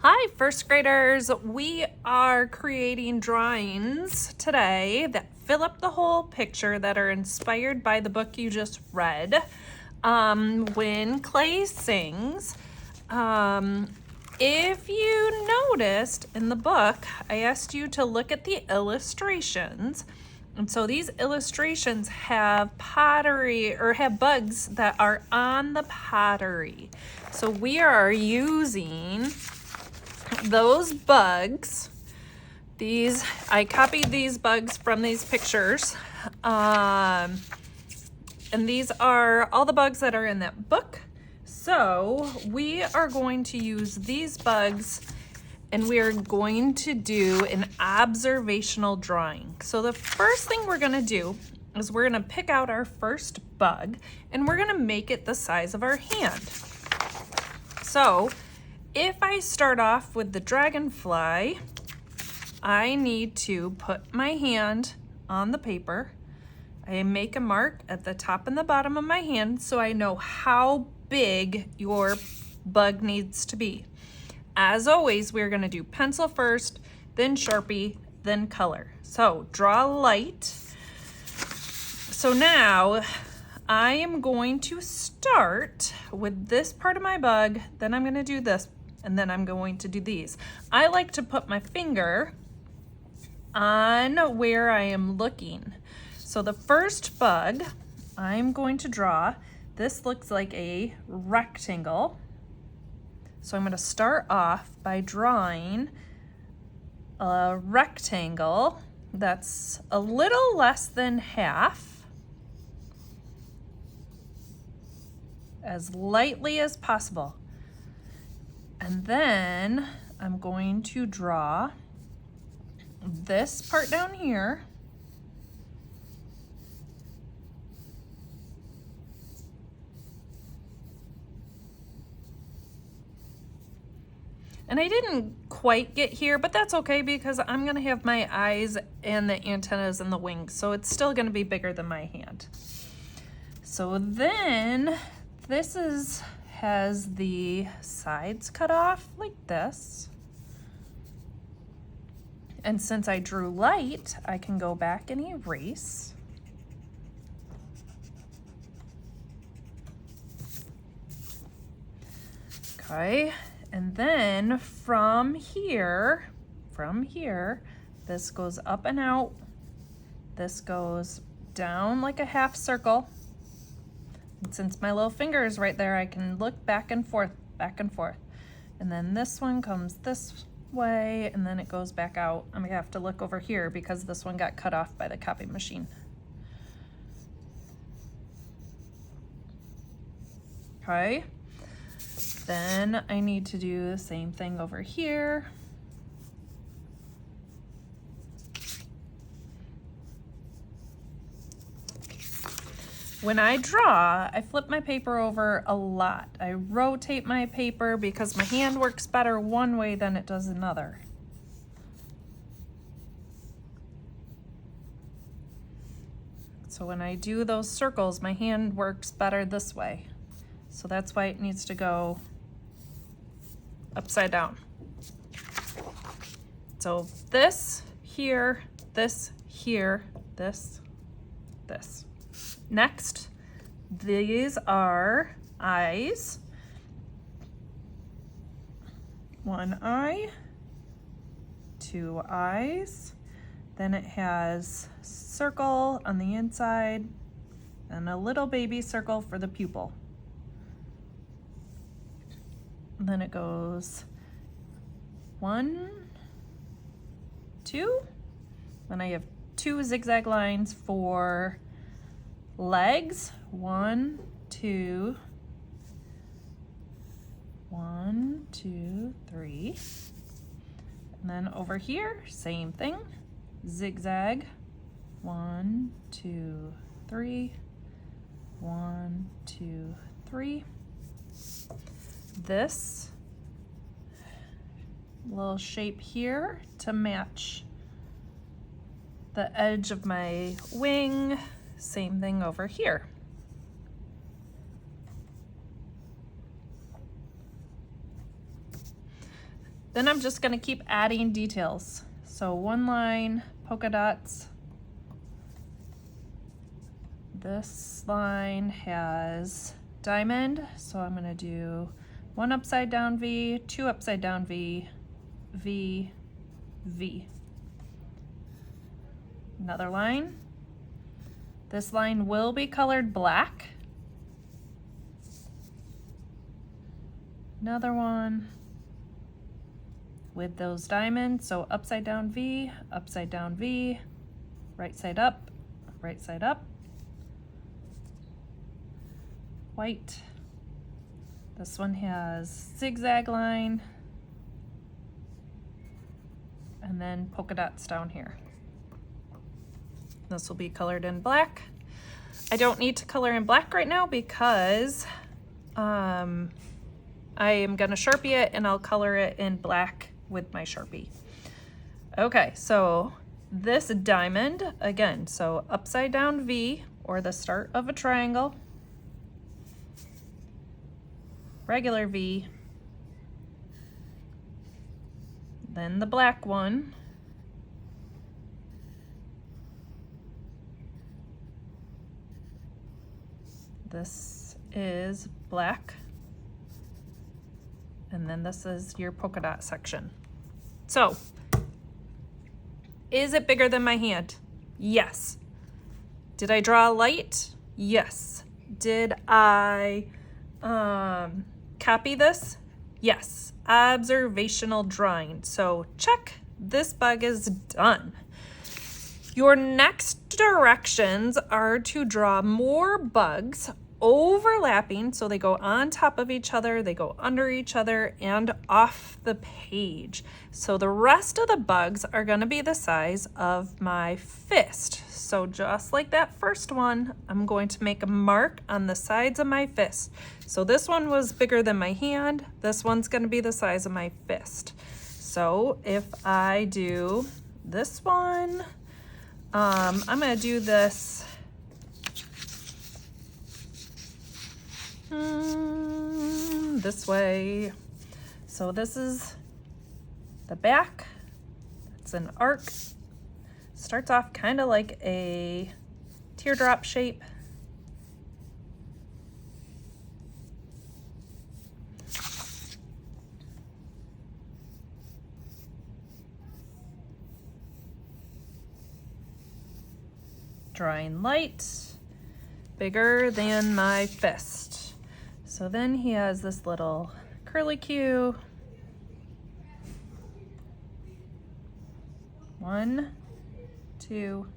Hi, first graders. We are creating drawings today that fill up the whole picture that are inspired by the book you just read, When Clay Sings. If you noticed in the book, I asked you to look at the illustrations. And so these illustrations have pottery or have bugs that are on the pottery. So we are using those bugs. I copied these bugs from these pictures. And these are all the bugs that are in that book. So we are going to use these bugs and we are going to do an observational drawing. So the first thing we're gonna do is we're gonna pick out our first bug and we're gonna make it the size of our hand. So if I start off with the dragonfly, I need to put my hand on the paper. I make a mark at the top and the bottom of my hand so I know how big your bug needs to be. As always, we're gonna do pencil first, then Sharpie, then color. So draw light. So now I am going to start with this part of my bug, then I'm gonna do this, and then I'm going to do these. I like to put my finger on where I am looking. So the first bug I'm going to draw, this looks like a rectangle. So I'm going to start off by drawing a rectangle that's a little less than half, as lightly as possible. And then I'm going to draw this part down here. And I didn't quite get here, but that's okay because I'm gonna have my eyes and the antennas and the wings, so it's still gonna be bigger than my hand. So then this has the sides cut off like this. And since I drew light, I can go back and erase. Okay, and then from here, this goes up and out. This goes down like a half circle. And since my little finger is right there, I can look back and forth. And then this one comes this way, and then it goes back out. I'm gonna have to look over here because this one got cut off by the copy machine. Okay, then I need to do the same thing over here. When I draw, I flip my paper over a lot. I rotate my paper because my hand works better one way than it does another. So when I do those circles, my hand works better this way. So that's why it needs to go upside down. So this here, this here, this. Next, these are eyes. One eye, two eyes. Then it has circle on the inside and a little baby circle for the pupil. And then it goes 1, 2. Then I have 2 zigzag lines for legs. 1, 2, 1, 2, 3. And then over here, same thing. Zigzag. 1, 2, 3. 1, 2, 3. This little shape here to match the edge of my wing. Same thing over here. Then I'm just gonna keep adding details. So one line, polka dots. This line has diamond, so I'm gonna do one upside down V, two upside down V, V, V. Another line. This line will be colored black. Another one with those diamonds, so upside down V, right side up, white. This one has zigzag line, and then polka dots down here. This will be colored in black. I don't need to color in black right now because I am gonna Sharpie it and I'll color it in black with my Sharpie. Okay, so this diamond, again, so upside down V, or the start of a triangle, regular V, then the black one, this is black, and then this is your polka dot section. So, is it bigger than my hand? Yes. Did I draw light? Yes. Did I copy this? Yes. Observational drawing. So check, this bug is done. Your next directions are to draw more bugs overlapping, so they go on top of each other, they go under each other, and off the page. So the rest of the bugs are going to be the size of my fist. So just like that first one, I'm going to make a mark on the sides of my fist. So this one was bigger than my hand, this one's going to be the size of my fist. So if I do this one, I'm going to do this this way. So this is the back. It's an arc. Starts off kind of like a teardrop shape. Drawing light, bigger than my fist. So then he has this little curlicue. 1, 2,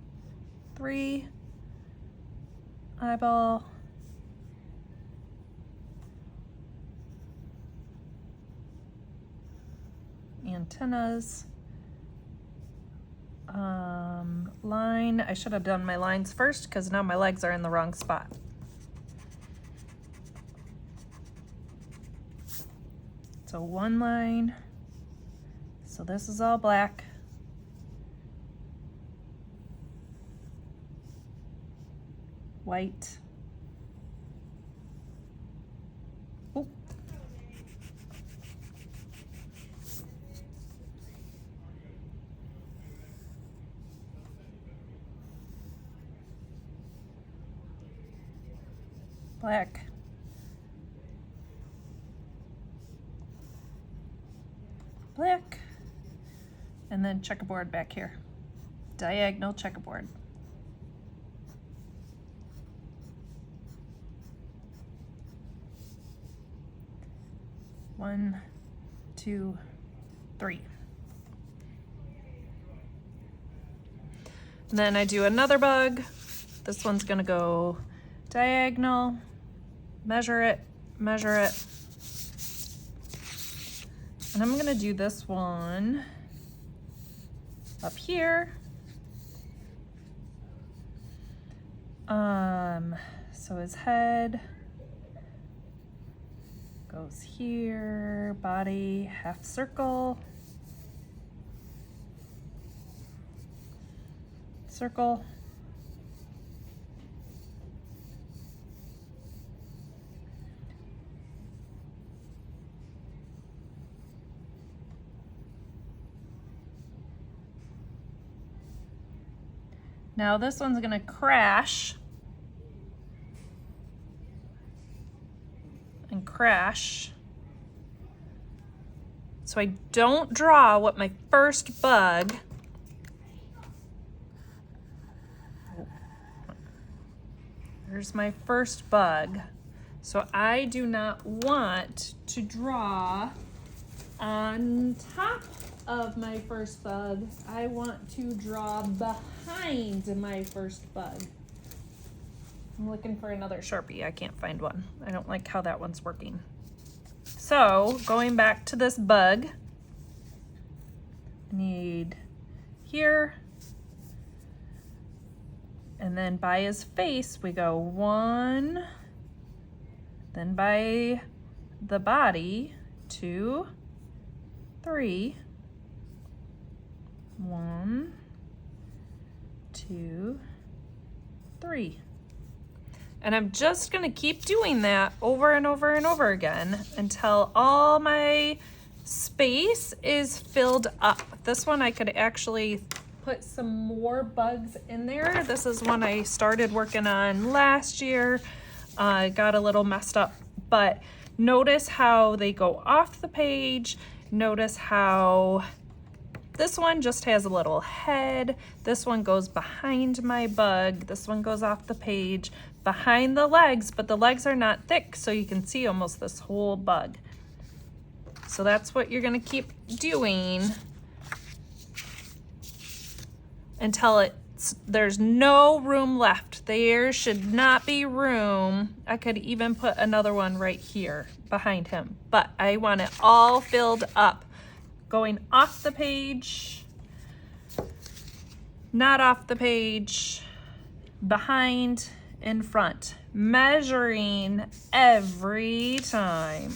3, eyeball, antennas, line. I should have done my lines first because now my legs are in the wrong spot. So one line, so this is all black. White. Oop. Black. Black. And then checkerboard back here. Diagonal checkerboard. One, two, three. And then I do another bug. This one's gonna go diagonal, measure it, measure it. And I'm gonna do this one up here. So his head goes here, body, half circle, circle, Now this one's gonna crash and crash. So I don't draw what my first bug. There's my first bug. So I do not want to draw on top of my first bug. I want to draw behind my first bug. I'm looking for another Sharpie. I can't find one. I don't like how that one's working. So going back to this bug, I need here, and then by his face we go 1, then by the body 2, 3, 1, 2, 3. And I'm just gonna keep doing that over and over and over again until all my space is filled up. This one I could actually put some more bugs in there. This is one I started working on last year. Got a little messed up, but notice how they go off the page. Notice how this one just has a little head. This one goes behind my bug. This one goes off the page behind the legs, but the legs are not thick, so you can see almost this whole bug. So that's what you're gonna keep doing until there's no room left. There should not be room. I could even put another one right here behind him, but I want it all filled up. Going off the page, not off the page, behind, in front, measuring every time.